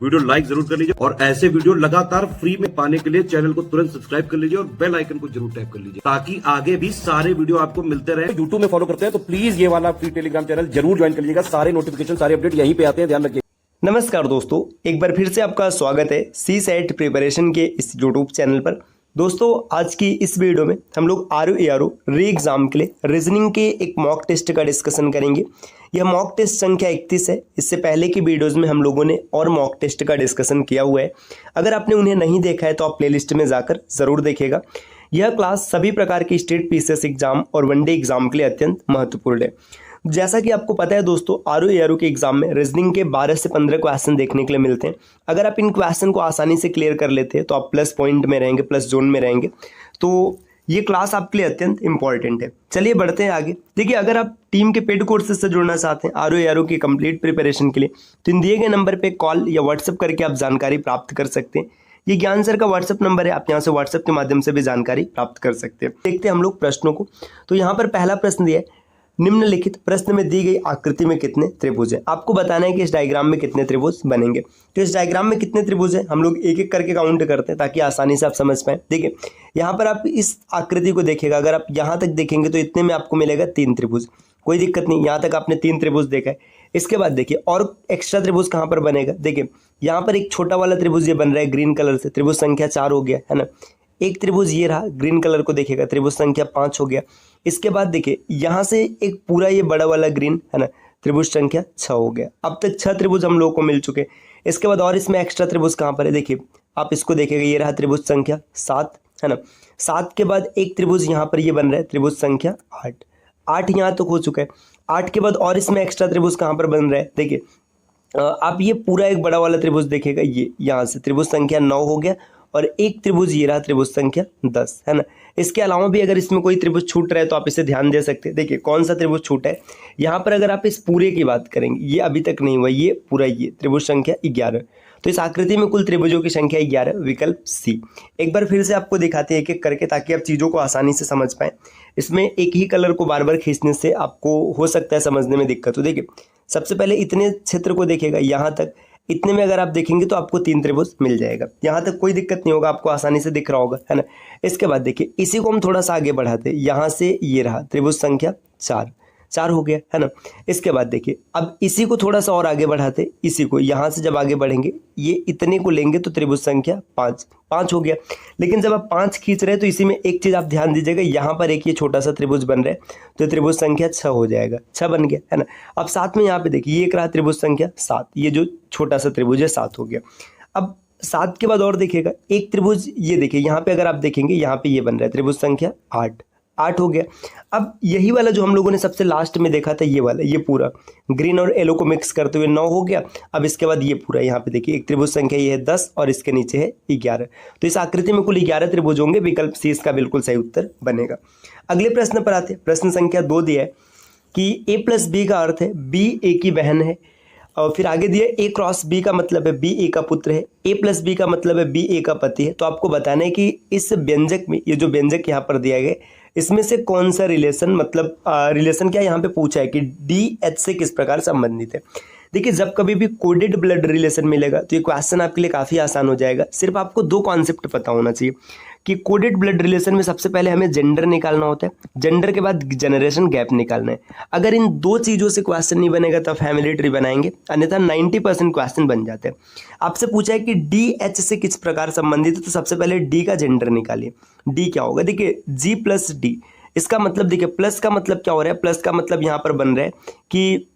Video like जरूर कर लीजिए और ऐसे वीडियो लगातार फ्री में पाने के लिए चैनल को तुरंत सब्सक्राइब कर लीजिए और बेल आइकन को जरूर टैप कर लीजिए ताकि आगे भी सारे वीडियो आपको मिलते रहे। यूट्यूब में फॉलो करते हैं तो प्लीज ये वाला फ्री टेलीग्राम चैनल जरूर ज्वाइन कर लीजिएगा। सारे नोटिफिकेशन सारे अपडेट यहीं पे आते हैं, ध्यान रखिए। नमस्कार दोस्तों, एक बार फिर से आपका स्वागत है CSET प्रिपरेशन के इस YouTube चैनल पर। दोस्तों, आज की इस वीडियो में हम लोग RO री एग्जाम के लिए रीजनिंग के एक मॉक टेस्ट का डिस्कशन करेंगे। यह मॉक टेस्ट संख्या 31 है। इससे पहले की वीडियोस में हम लोगों ने और मॉक टेस्ट का डिस्कशन किया हुआ है। अगर आपने उन्हें नहीं देखा है तो आप प्लेलिस्ट में जाकर ज़रूर देखिएगा। यह क्लास सभी प्रकार की स्टेट PCS एग्जाम और वनडे एग्जाम के लिए अत्यंत महत्वपूर्ण है। जैसा कि आपको पता है दोस्तों, RO के एग्जाम में रीजनिंग के 12 से 15 क्वेश्चन देखने के लिए मिलते हैं। अगर आप इन क्वेश्चन को आसानी से क्लियर कर लेते हैं तो आप प्लस पॉइंट में रहेंगे, प्लस जोन में रहेंगे। तो ये क्लास आपके लिए अत्यंत इंपॉर्टेंट है। चलिए बढ़ते हैं आगे। देखिए, अगर आप टीम के पेड कोर्सेज से जुड़ना चाहते हैं RO की कंप्लीट प्रिपरेशन के लिए, तो इन दिए गए नंबर पर कॉल या व्हाट्सएप करके आप जानकारी प्राप्त कर सकते हैं। ये ज्ञान सर का व्हाट्सएप नंबर है, आप यहाँ से व्हाट्सएप के माध्यम से भी जानकारी प्राप्त कर सकते हैं। देखते हैं हम लोग प्रश्नों को। तो यहाँ पर पहला प्रश्न दिया है, निम्नलिखित प्रश्न में दी गई आकृति में कितने त्रिभुज है। आपको बताना है कि इस डायग्राम में कितने त्रिभुज बनेंगे। तो इस डायग्राम में कितने त्रिभुज है हम लोग एक एक करके काउंट करते हैं ताकि आसानी से आप समझ पाए। देखिए, यहाँ पर आप इस आकृति को देखिएगा, अगर आप यहाँ तक देखेंगे तो इतने में आपको मिलेगा 3 त्रिभुज। कोई दिक्कत नहीं, यहाँ तक आपने 3 त्रिभुज देखा है। इसके बाद देखिए और एक्स्ट्रा त्रिभुज कहाँ पर बनेगा। देखिए, यहाँ पर एक छोटा वाला त्रिभुज ये बन रहा है ग्रीन कलर से, त्रिभुज संख्या 4 हो गया है ना। एक त्रिभुज ये रहा ग्रीन कलर को देखिएगा, त्रिभुज संख्या 5 हो गया। इसके बाद देखिए यहाँ से एक पूरा ये बड़ा वाला ग्रीन है ना, त्रिभुज संख्या 6 हो गया। अब तक 6 त्रिभुज हम लोगों को मिल चुके। इसके बाद और इसमें एक्स्ट्रा त्रिभुज कहाँ पर है, देखिए आप इसको देखिएगा, ये रहा त्रिभुज संख्या 7 है ना। 7 के बाद एक त्रिभुज यहाँ पर ये बन रहा है त्रिभुज संख्या 8। 8 यहाँ तक हो चुका है। 8 के बाद और इसमें एक्स्ट्रा त्रिभुज कहाँ पर बन रहा है, देखिए आप ये पूरा एक बड़ा वाला त्रिभुज देखिएगा, ये यहाँ से त्रिभुज संख्या 9 हो गया और एक त्रिभुज ये रहा त्रिभुज संख्या 10 है ना। इसके अलावा भी अगर इसमें कोई त्रिभुज छूट रहा है तो आप इसे ध्यान दे सकते हैं। देखिए कौन सा त्रिभुज छूटा है यहाँ पर, अगर आप इस पूरे की बात करेंगे, ये अभी तक नहीं हुआ, ये पूरा ये त्रिभुज संख्या 11। तो इस आकृति में कुल त्रिभुजों की संख्या 11, विकल्प C। एक बार फिर से आपको दिखाते हैं एक एक करके ताकि आप चीज़ों को आसानी से समझ पाएँ। इसमें एक ही कलर को बार बार खींचने से आपको हो सकता है समझने में दिक्कत हो। देखिए सबसे पहले इतने क्षेत्र को देखिएगा, यहाँ तक इतने में अगर आप देखेंगे तो आपको 3 त्रिभुज मिल जाएगा। यहाँ तक कोई दिक्कत नहीं होगा, आपको आसानी से दिख रहा होगा है ना। इसके बाद देखिए इसी को हम थोड़ा सा आगे बढ़ाते हैं, यहाँ से ये रहा त्रिभुज संख्या 4 हो गया है ना। इसके बाद देखिए अब इसी को थोड़ा सा और आगे बढ़ाते, इसी को यहाँ से जब आगे बढ़ेंगे ये इतने को लेंगे तो त्रिभुज संख्या 5 हो गया। लेकिन जब आप 5 खींच रहे हैं तो इसी में एक चीज़ आप ध्यान दीजिएगा, यहाँ पर एक ये छोटा सा त्रिभुज बन रहा है तो त्रिभुज संख्या 6 हो जाएगा, 6 बन गया है ना। अब साथ में यहाँ पे देखिए ये एक रहा त्रिभुज संख्या 7, ये जो छोटा सा त्रिभुज है 7 हो गया। अब 7 के बाद और देखिएगा एक त्रिभुज, ये देखिए यहाँ पे अगर आप देखेंगे यहाँ पे ये बन रहा है त्रिभुज संख्या 8 हो गया। अब यही वाला जो हम लोगों ने सबसे लास्ट में देखा था, ये वाला, ये पूरा ग्रीन और येलो को मिक्स करते हुए 9 हो गया। अब इसके बाद ये पूरा यहाँ पे देखिए एक त्रिभुज संख्या ये है 10 और इसके नीचे है 11। तो इस आकृति में कुल 11 त्रिभुज होंगे, विकल्प C इसका बिल्कुल सही उत्तर बनेगा। अगले प्रश्न पर आते हैं। प्रश्न संख्या 2 दिया है कि A प्लस B का अर्थ है B A की बहन है। और फिर आगे दिया A क्रॉस B का मतलब है B A का पुत्र है, A प्लस B का मतलब है B A का पति है। तो आपको बताना है कि इस व्यंजक में, ये जो व्यंजक यहाँ पर दिया गया इसमें से कौन सा रिलेशन, मतलब रिलेशन क्या यहाँ पे पूछा है कि DH से किस प्रकार संबंधित है। देखिए जब कभी भी कोडेड ब्लड रिलेशन मिलेगा तो ये क्वेश्चन आपके लिए काफ़ी आसान हो जाएगा। सिर्फ आपको 2 कॉन्सेप्ट पता होना चाहिए कि कोडेड ब्लड रिलेशन में सबसे पहले हमें जेंडर निकालना होता है, जेंडर के बाद जनरेशन गैप निकालना है। अगर इन 2 चीज़ों से क्वेश्चन नहीं बनेगा तो फैमिली ट्री बनाएंगे, अन्यथा 90% क्वेश्चन बन जाते हैं। आपसे पूछा है कि DH से किस प्रकार संबंधित है, तो सबसे पहले D का जेंडर निकालिए। D क्या होगा, देखिए G प्लस D, इसका मतलब देखिए प्लस का मतलब क्या हो रहा है, प्लस का मतलब यहाँ पर बन रहा है कि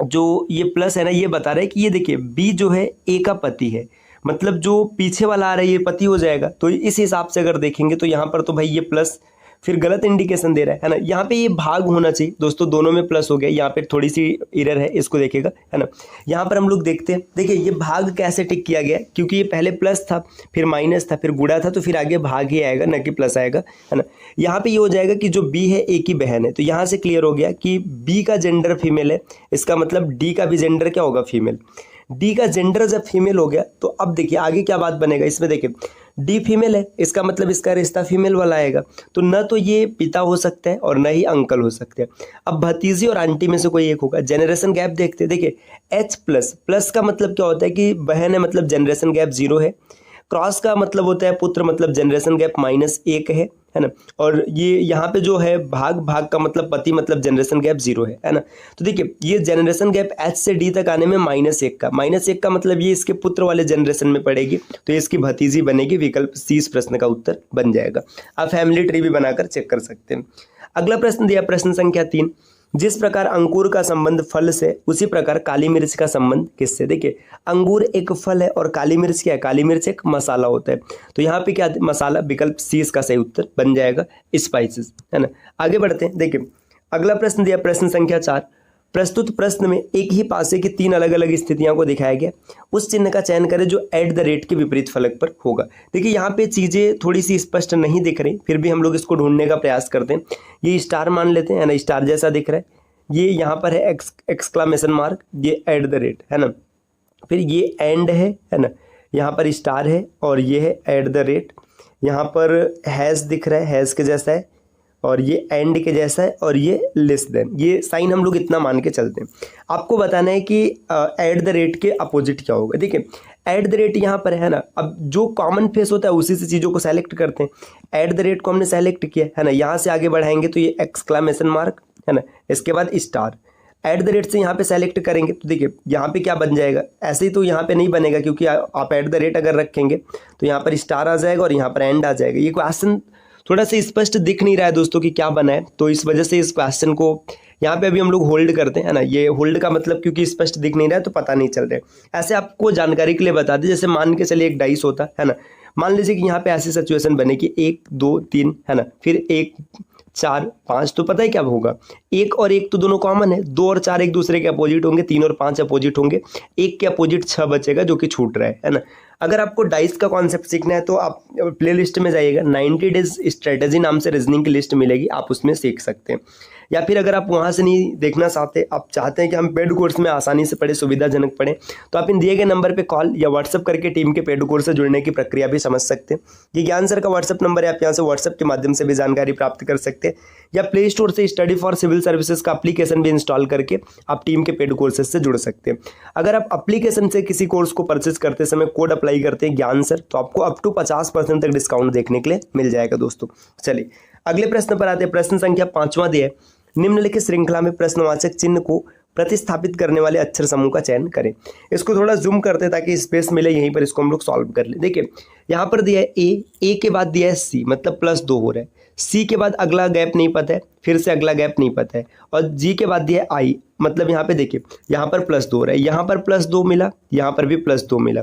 जो ये प्लस है ना, ये बता रहा है कि ये देखिए B जो है A का पति है, मतलब जो पीछे वाला आ रहा है ये पति हो जाएगा। तो इस हिसाब से अगर देखेंगे तो यहाँ पर तो भाई ये प्लस फिर गलत इंडिकेशन दे रहा है ना। यहाँ पे ये भाग होना चाहिए दोस्तों, दोनों में प्लस हो गया, यहाँ पे थोड़ी सी एरर है, इसको देखेगा है ना। यहाँ पर हम लोग देखते हैं, देखिए ये भाग कैसे टिक किया गया, क्योंकि ये पहले प्लस था फिर माइनस था फिर गुणा था, तो फिर आगे भाग ही आएगा ना कि प्लस आएगा है ना। यहाँ पे ये हो जाएगा कि जो B है A की बहन है, तो यहाँ से क्लियर हो गया कि B का जेंडर फीमेल है, इसका मतलब D का भी जेंडर क्या होगा, फीमेल। डी का जेंडर जब फीमेल हो गया तो अब देखिए आगे क्या बात बनेगा इसमें। देखिए डी फीमेल है, इसका मतलब इसका रिश्ता फीमेल वाला आएगा, तो न तो ये पिता हो सकता है और न ही अंकल हो सकते हैं। अब भतीजी और आंटी में से कोई एक होगा। जनरेशन गैप देखते हैं। देखिए एच प्लस, प्लस का मतलब क्या होता है कि बहन है, मतलब जनरेशन गैप 0 है। क्रॉस का मतलब होता है पुत्र, मतलब जनरेशन गैप -1 है ना। और ये यहाँ पे जो है भाग, भाग का मतलब पति, मतलब जनरेशन गैप 0 है ना। तो देखिए ये जनरेशन गैप एच से डी तक आने में -1 का, -1 का मतलब ये इसके पुत्र वाले जनरेशन में पड़ेगी, तो ये इसकी भतीजी बनेगी। विकल्प सी इस प्रश्न का उत्तर बन जाएगा। आप फैमिली ट्री भी बनाकर चेक कर सकते हैं। अगला प्रश्न दिया प्रश्न संख्या 3, जिस प्रकार अंगूर का संबंध फल से उसी प्रकार काली मिर्च का संबंध किससे। देखिए अंगूर एक फल है और काली मिर्च क्या है, काली मिर्च एक मसाला होता है, तो यहाँ पे क्या मसाला, विकल्प सी इसका सही उत्तर बन जाएगा, स्पाइसेस, है ना। आगे बढ़ते हैं। देखिए अगला प्रश्न दिया प्रश्न संख्या 4, प्रस्तुत प्रश्न में एक ही पासे की 3 अलग अलग स्थितियों को दिखाया गया, उस चिन्ह का चयन करें जो @ के विपरीत फलक पर होगा। देखिए यहाँ पे चीज़ें थोड़ी सी स्पष्ट नहीं दिख रही, फिर भी हम लोग इसको ढूंढने का प्रयास करते हैं। ये स्टार मान लेते हैं, है ना, स्टार जैसा दिख रहा है। ये यहाँ पर है एक्सक्लामेशन मार्क, ये @ है ना। फिर ये एंड है ना, यहाँ पर स्टार है और ये है @ यहाँ पर हैज़ दिख रहा है, हैज़ के जैसा है, और ये एंड के जैसा है, और ये लेस देन, ये साइन हम लोग इतना मान के चलते हैं। आपको बताना है कि @ के अपोजिट क्या होगा। देखिए @ यहाँ पर है ना, अब जो कॉमन फेस होता है उसी से चीज़ों को सेलेक्ट करते हैं। @ को हमने सेलेक्ट किया है ना, यहाँ से आगे बढ़ाएंगे तो ये एक्सक्लामेशन मार्क है ना, इसके बाद स्टार, @ से यहाँ पे सेलेक्ट करेंगे तो देखिए यहाँ पे क्या बन जाएगा। ऐसे ही तो यहाँ पे नहीं बनेगा, क्योंकि आप @ अगर रखेंगे तो यहाँ पर स्टार आ जाएगा और यहाँ पर एंड आ जाएगा। ये क्वेश्चन थोड़ा सा स्पष्ट दिख नहीं रहा है दोस्तों कि क्या बना है, तो इस वजह से इस क्वेश्चन को यहाँ पे अभी हम लोग होल्ड करते हैं, है ना। ये होल्ड का मतलब क्योंकि स्पष्ट दिख नहीं रहा है तो पता नहीं चल रहा है। ऐसे आपको जानकारी के लिए बता दें, जैसे मान के चलिए एक डाइस होता है ना, मान लीजिए कि यहाँ पे ऐसी सिचुएशन बने कि 1 2 3 है ना, फिर 1 4 5, तो पता है क्या होगा, 1 और 1 तो दोनों कॉमन है, 2 और 4 एक दूसरे के अपोजिट होंगे, 3 और 5 अपोजिट होंगे, 1 के अपोजिट 6 बचेगा जो कि छूट रहा है ना। अगर आपको डाइस का कॉन्सेप्ट सीखना है तो आप प्ले लिस्ट में जाइएगा, 90 डेज स्ट्रेटेजी नाम से रीजनिंग की लिस्ट मिलेगी, आप उसमें सीख सकते हैं। या फिर अगर आप वहाँ से नहीं देखना चाहते, आप चाहते हैं कि हम पेड कोर्स में आसानी से पढ़े, सुविधाजनक पढ़ें, तो आप इन दिए गए नंबर पे कॉल या व्हाट्सअप करके टीम के पेड कोर्स से जुड़ने की प्रक्रिया भी समझ सकते हैं। ये ज्ञान सर का व्हाट्सअप नंबर है, आप यहाँ से व्हाट्सअप के माध्यम से भी जानकारी प्राप्त कर सकते हैं, या प्ले स्टोर से स्टडी फॉर सिविल सर्विसेज का एप्लीकेशन भी इंस्टॉल करके आप टीम के पेड कोर्सेज से जुड़ सकते हैं। अगर आप एप्लीकेशन से किसी कोर्स को परचेज करते समय कोड अप्लाई करते हैं ज्ञान सर, तो आपको अप टू 50% तक डिस्काउंट देखने के लिए मिल जाएगा दोस्तों। चलिए अगले प्रश्न पर आते हैं। प्रश्न संख्या 5वां दिया है, निम्नलिखित श्रृंखला में प्रश्नवाचक चिन्ह को प्रतिस्थापित करने वाले अक्षर समूह का चयन करें। इसको थोड़ा जूम करते हैं ताकि स्पेस मिले, यहीं पर इसको हम लोग सॉल्व कर ले। देखिए यहाँ पर दिया है ए के बाद दिया है सी, मतलब +2 हो रहा है, सी के बाद अगला गैप नहीं पता है, फिर से अगला गैप नहीं पता है, और जी के बाद दिया है आई, मतलब यहाँ पे देखिए यहाँ पर +2 हो रहा है, यहाँ पर +2 मिला, यहाँ पर भी +2 मिला।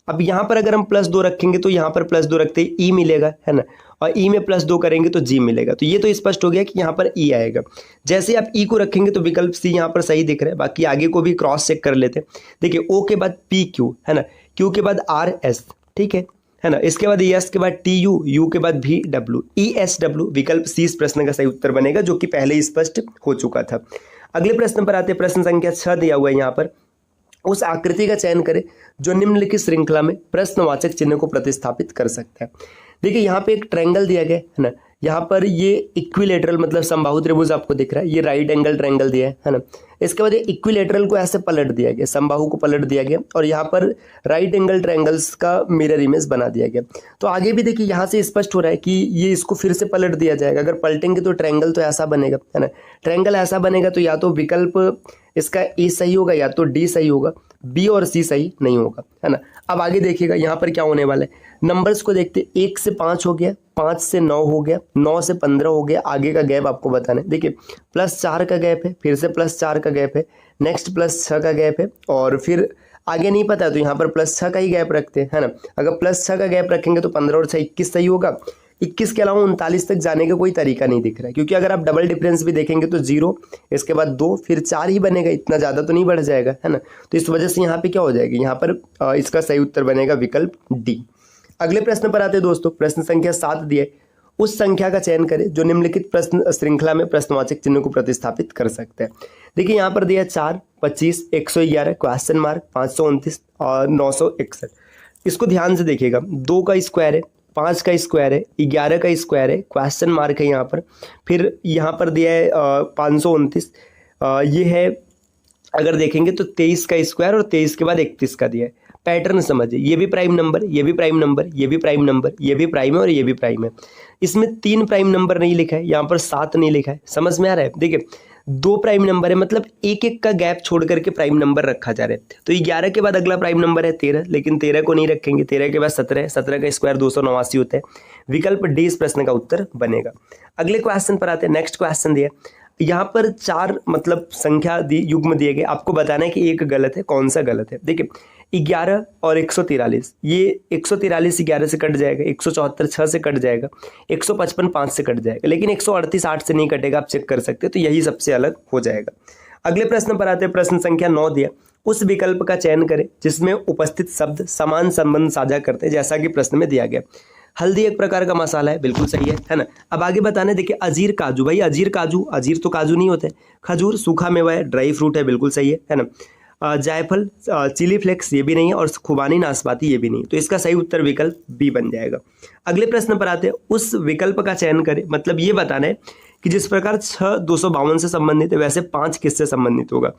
अब यहाँ पर अगर हम +2 रखेंगे तो यहाँ पर +2 रखते ही ई मिलेगा, है ना, और ई में +2 करेंगे तो जी मिलेगा। तो ये तो स्पष्ट हो गया कि यहाँ पर ई आएगा। जैसे आप ई को रखेंगे तो विकल्प सी यहाँ पर सही दिख रहा है। बाकी आगे को भी क्रॉस चेक कर लेते हैं। देखिए ओ के बाद पी क्यू, है ना, क्यू के बाद आर एस, ठीक है ना, इसके बाद एस के बाद टी यू, यू के बाद भी डब्ल्यू, ई एस डब्ल्यू, विकल्प सी इस प्रश्न का सही उत्तर बनेगा, जो कि पहले ही स्पष्ट हो चुका था। अगले प्रश्न पर आते हैं। प्रश्न संख्या 6 दिया हुआ है यहाँ पर, उस आकृति का चयन करें जो निम्नलिखित श्रृंखला में प्रश्नवाचक चिन्ह को प्रतिस्थापित कर सकता है। देखिए यहाँ पे एक ट्रायंगल दिया गया है ना, यहाँ पर ये इक्विलेटरल मतलब समबाहु त्रिभुज आपको दिख रहा है, ये राइट एंगल ट्रायंगल दिया है ना। इसके बाद ये इक्विलेटरल को ऐसे पलट दिया गया, समबाहु को पलट दिया गया, और यहाँ पर राइट एंगल ट्रायंगल्स का मिरर इमेज बना दिया गया। तो आगे भी देखिए यहाँ से स्पष्ट हो रहा है कि ये इसको फिर से पलट दिया जाएगा। अगर पलटेंगे तो ट्रायंगल तो ऐसा बनेगा, है ना। ट्रायंगल ऐसा बनेगा तो या तो विकल्प इसका ए सही होगा या तो डी सही होगा, बी और सी सही नहीं होगा, है ना। अब आगे देखिएगा यहाँ पर क्या होने वाला है। नंबर्स को देखते, 1 से 5 हो गया, 5 से 9 हो गया, 9 से 15 हो गया। आगे का गैप आपको बताना है। देखिए +4 का गैप है, फिर से +4 का गैप है, नेक्स्ट +6 का गैप है, और फिर आगे नहीं पता तो यहाँ पर +6 का ही गैप रखते हैं, है ना। अगर +6 का गैप रखेंगे तो 15 और 6 21 सही होगा। 21 के अलावा 39 तक जाने का कोई तरीका नहीं दिख रहा है, क्योंकि अगर आप डबल डिफरेंस भी देखेंगे तो 0, इसके बाद 2, फिर 4 ही बनेगा, इतना ज़्यादा तो नहीं बढ़ जाएगा, है ना। तो इस वजह से यहाँ पे क्या हो जाएगा, यहाँ पर इसका सही उत्तर बनेगा विकल्प डी। अगले प्रश्न पर आते हैं दोस्तों। प्रश्न संख्या 7 दिए, उस संख्या का चयन करें जो निम्नलिखित प्रश्न श्रृंखला में प्रश्नवाचक चिन्ह को प्रतिस्थापित कर सकते हैं। देखिए यहाँ पर दिया 4, 25, 111, क्वेश्चन मार्क, 529 और 961। इसको ध्यान से देखिएगा, 2 का स्क्वायर है, 5 का स्क्वायर है, 11 का स्क्वायर है, क्वेश्चन मार्क है यहाँ पर, फिर यहाँ पर दिया है 529, ये है अगर देखेंगे तो 23 का स्क्वायर और 23 के बाद 31 का दिया है। पैटर्न समझिए, ये भी प्राइम नंबर, ये भी प्राइम नंबर, ये भी प्राइम नंबर, ये भी प्राइम है और ये भी प्राइम है। इसमें 3 प्राइम नंबर नहीं लिखा है, यहाँ पर 7 नहीं लिखा है। समझ में आ रहा है? देखिए 2 प्राइम नंबर है, मतलब एक एक का गैप छोड़ करके प्राइम नंबर रखा जा रहा है। तो 11 के बाद अगला प्राइम नंबर है 13, लेकिन 13 को नहीं रखेंगे। 13 के बाद 17 है, 17 का स्क्वायर 289 होता है। विकल्प डी इस प्रश्न का उत्तर बनेगा। अगले क्वेश्चन पर आते हैं। नेक्स्ट क्वेश्चन दिया, यहाँ पर 4 मतलब संख्या युग्म दिए गए, आपको बताना है कि एक गलत है, कौन सा गलत है। देखिए 11 और 143, ये 143 11 से कट जाएगा, 174 6 से कट जाएगा, 155 5 से कट जाएगा, लेकिन 138 8 से नहीं कटेगा, आप चेक कर सकते हैं। तो यही सबसे अलग हो जाएगा। अगले प्रश्न पर आते हैं। प्रश्न संख्या 9 दिया, उस विकल्प का चयन करें जिसमें उपस्थित शब्द समान संबंध साझा करते हैं, जैसा कि प्रश्न में दिया गया। हल्दी एक प्रकार का मसाला है, बिल्कुल सही है ना। अब आगे बताने, देखिए अजीर काजू, भाई अजीर काजू, अजीर तो काजू नहीं होते। खजूर सूखा मेवा है, ड्राई फ्रूट है, बिल्कुल सही है ना। जायफल चिली फ्लेक्स, ये भी नहीं है, और खुबानी नाशपाती ये भी नहीं। तो इसका सही उत्तर विकल्प बी बन जाएगा। अगले प्रश्न पर आते हैं। उस विकल्प का चयन करें, मतलब ये बताना है कि जिस प्रकार 6 252 से संबंधित है, वैसे 5 किससे संबंधित होगा।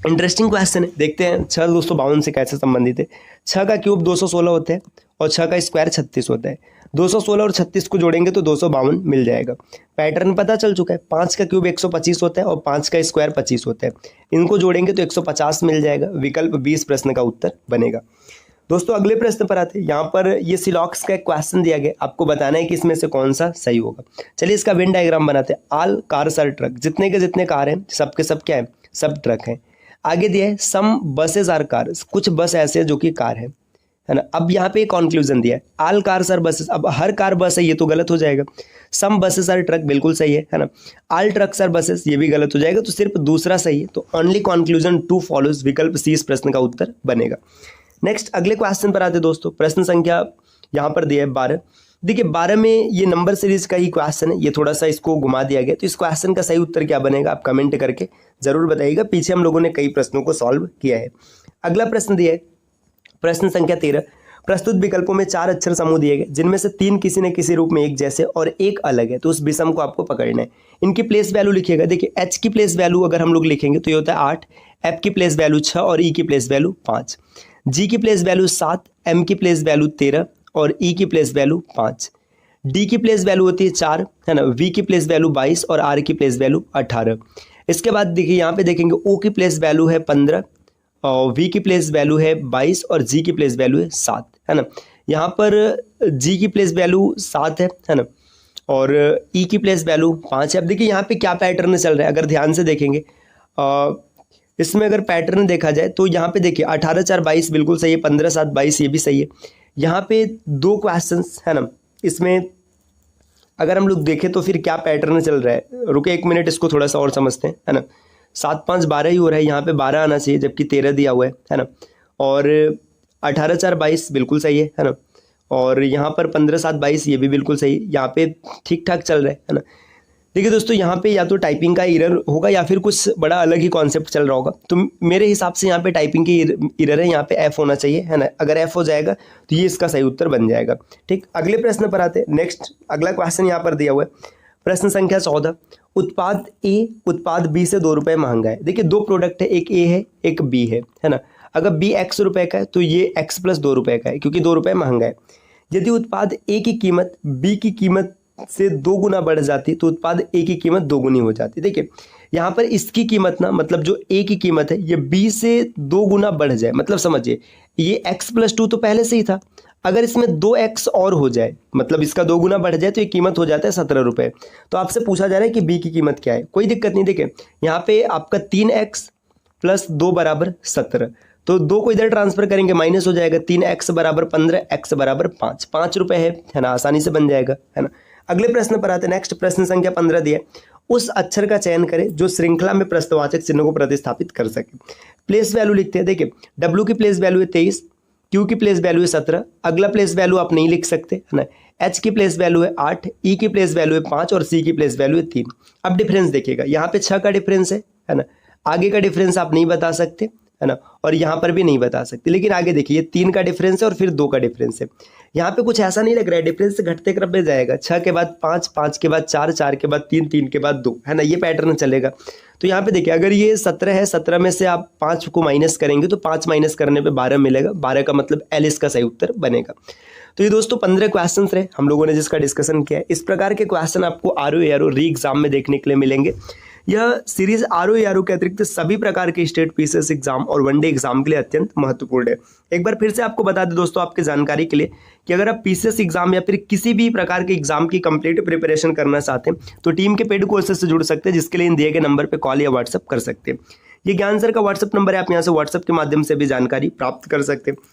इंटरेस्टिंग क्वेश्चन है, देखते हैं 6 252 से कैसे संबंधित है। 6 का क्यूब 216 होता है और 6 का स्क्वायर 36 होता है। 216 और 36 को जोड़ेंगे तो 252 मिल जाएगा। पैटर्न पता चल चुका है। 5 का क्यूब 125 होता है और 5 का स्क्वायर 25 होता है। इनको जोड़ेंगे तो 150 मिल जाएगा। विकल्प 20 प्रश्न का उत्तर बनेगा। दोस्तों अगले प्रश्न पर आते हैं। यहाँ पर ये सिलॉक्स का एक क्वेश्चन दिया गया, आपको बताना है कि इसमें से कौन सा सही होगा। चलिए इसका वेन डायग्राम बनाते हैं। ऑल कार सर ट्रक, जितने के जितने कार हैं सबके सब क्या है, सब ट्रक हैं। आगे दिया है सम बसेज आर कार्स, कुछ बस ऐसे हैं जो कि कार है ना। अब यहाँ पे कंक्लूजन दिया है, ऑल कार्स आर बसेस, अब हर कार बस है, ये तो गलत हो जाएगा। सम बसेस आर ट्रक, बिल्कुल सही है ना। ऑल ट्रक्स आर बसेस, ये भी गलत हो जाएगा, तो सिर्फ दूसरा सही है। तो ओनली कंक्लूजन 2 फॉलोज, विकल्प सी इस प्रश्न का उत्तर बनेगा। नेक्स्ट अगले क्वेश्चन पर आते दोस्तों। प्रश्न संख्या यहाँ पर दिया है 12। देखिए 12 में ये नंबर सीरीज का ही क्वेश्चन है, ये थोड़ा सा इसको घुमा दिया गया। तो इस क्वेश्चन का सही उत्तर क्या बनेगा, आप कमेंट करके जरूर बताइएगा। पीछे हम लोगों ने कई प्रश्नों को सॉल्व किया है। अगला प्रश्न दिया है प्रश्न संख्या 13। प्रस्तुत विकल्पों में 4 अक्षर समूह दिए गए, जिनमें से 3 किसी न किसी रूप में एक जैसे और एक अलग है। तो उस विषम को आपको पकड़ना है। इनकी प्लेस वैल्यू लिखिएगा। देखिए एच की प्लेस वैल्यू अगर हम लोग लिखेंगे तो ये होता है 8, एफ की प्लेस वैल्यू 6 और ई की प्लेस वैल्यू 5, जी की प्लेस वैल्यू 7, एम की प्लेस वैल्यू 13 और ई की प्लेस वैल्यू 5, डी की प्लेस वैल्यू होती है 4 है ना, वी की प्लेस वैल्यू 22 और आर की प्लेस वैल्यू 18। इसके बाद देखिए यहाँ पे देखेंगे ओ की प्लेस वैल्यू है 15 और वी की प्लेस वैल्यू है 22 और जी की प्लेस वैल्यू है 7 है ना। यहाँ पर जी की प्लेस वैल्यू 7 है ना, और ई की प्लेस वैल्यू 5 है। अब देखिए यहाँ पे क्या पैटर्न चल रहा है, अगर ध्यान से देखेंगे इसमें अगर पैटर्न देखा जाए तो यहाँ पे देखिए 18 4 22 बिल्कुल सही है, 15 7 22 ये भी सही है। यहाँ पे 2 क्वेश्चंस है ना, इसमें अगर हम लोग देखें तो फिर क्या पैटर्न चल रहा है। रुके 1 मिनट, इसको थोड़ा सा और समझते हैं है ना। 7 5 12 ही हो रहा है, यहाँ पे 12 आना चाहिए जबकि 13 दिया हुआ है ना। और 18 4 22 बिल्कुल सही है ना, और यहाँ पर 15 7 22 ये भी बिल्कुल सही, यहाँ पे ठीक ठाक चल रहा है ना। देखिए दोस्तों यहाँ पे या तो टाइपिंग का एरर होगा या फिर कुछ बड़ा अलग ही कॉन्सेप्ट चल रहा होगा। तो मेरे हिसाब से यहाँ पे टाइपिंग की एरर है, यहाँ पे एफ होना चाहिए है ना। अगर एफ हो जाएगा तो ये इसका सही उत्तर बन जाएगा। ठीक, अगले प्रश्न पर आते हैं। नेक्स्ट अगला क्वेश्चन यहाँ पर दिया हुआ है प्रश्न संख्या 14। उत्पाद ए उत्पाद बी से 2 रुपये महंगा है। देखिए 2 प्रोडक्ट है, एक ए है एक बी है ना। अगर बी x रुपये का है तो ये x + 2 रुपये का है, क्योंकि 2 रुपये महंगा है। यदि उत्पाद ए की कीमत बी की कीमत से 2 गुना बढ़ जाती तो उत्पाद ए की कीमत 2 गुनी हो जाती। देखिए यहाँ पर इसकी कीमत ना, मतलब जो ए की कीमत है ये बी से 2 गुना बढ़ जाए, मतलब समझिए ये x + 2 तो पहले से ही था, अगर इसमें 2x और हो जाए मतलब इसका 2 गुना बढ़ जाए तो ये कीमत हो जाता है 17 रुपये। तो आपसे पूछा जा रहा है कि बी की कीमत क्या है। कोई दिक्कत नहीं, देखिए यहाँ पे आपका 3x + 2 = 17, तो 2 को इधर ट्रांसफर करेंगे माइनस हो जाएगा, 3x = 15, x = 5, 5 रुपये है ना, आसानी से बन जाएगा है ना। अगले प्रश्न पर आते हैं। नेक्स्ट प्रश्न संख्या 15 दिया, उस अक्षर का चयन करें जो श्रृंखला में प्रश्नवाचक चिन्ह को प्रतिस्थापित कर सके। प्लेस वैल्यू लिखते हैं। देखिए W की प्लेस वैल्यू है 23, Q की प्लेस वैल्यू है 17, अगला प्लेस वैल्यू आप नहीं लिख सकते है ना। एच की प्लेस वैल्यू है 8, ई की प्लेस वैल्यू है 5 और सी की प्लेस वैल्यू है 3। अब डिफरेंस देखिएगा, यहाँ पे 6 का डिफरेंस है ना। आगे का डिफरेंस आप नहीं बता सकते, है ना, और यहाँ पर भी नहीं बता सकते, लेकिन आगे देखिए 3 का डिफरेंस है और फिर 2 का डिफरेंस है। यहाँ पे कुछ ऐसा नहीं लग रहा है, डिफरेंस घटते क्रम में जाएगा, 6 के बाद 5, 5 के बाद 4, 4 के बाद 3, 3 के बाद 2, है ना, ये पैटर्न चलेगा। तो यहाँ पे देखिए अगर ये 17 है, 17 में से आप 5 को माइनस करेंगे तो 5 माइनस करने पे 12 मिलेगा, 12 का मतलब एल इसका सही उत्तर बनेगा। तो ये दोस्तों 15 क्वेश्चन रहे हम लोगों ने जिसका डिस्कशन किया है। इस प्रकार के क्वेश्चन आपको आरओ री एग्जाम में देखने के लिए मिलेंगे। यह सीरीज आरओ के अतिरिक्त सभी प्रकार के स्टेट पीसीएस एग्जाम और वनडे एग्जाम के लिए अत्यंत महत्वपूर्ण है। एक बार फिर से आपको बता दें दोस्तों आपके जानकारी के लिए कि अगर आप पीसीएस एग्जाम या फिर किसी भी प्रकार के एग्जाम की कंप्लीट प्रिपरेशन करना चाहते हैं तो टीम के पेड कोर्सेज से जुड़ सकते हैं, जिसके लिए इन दिए गए नंबर पर कॉल या व्हाट्सअप कर सकते हैं। ये ज्ञान सर का व्हाट्सअप नंबर है, आप यहाँ से व्हाट्सअप के माध्यम से भी जानकारी प्राप्त कर सकते हैं।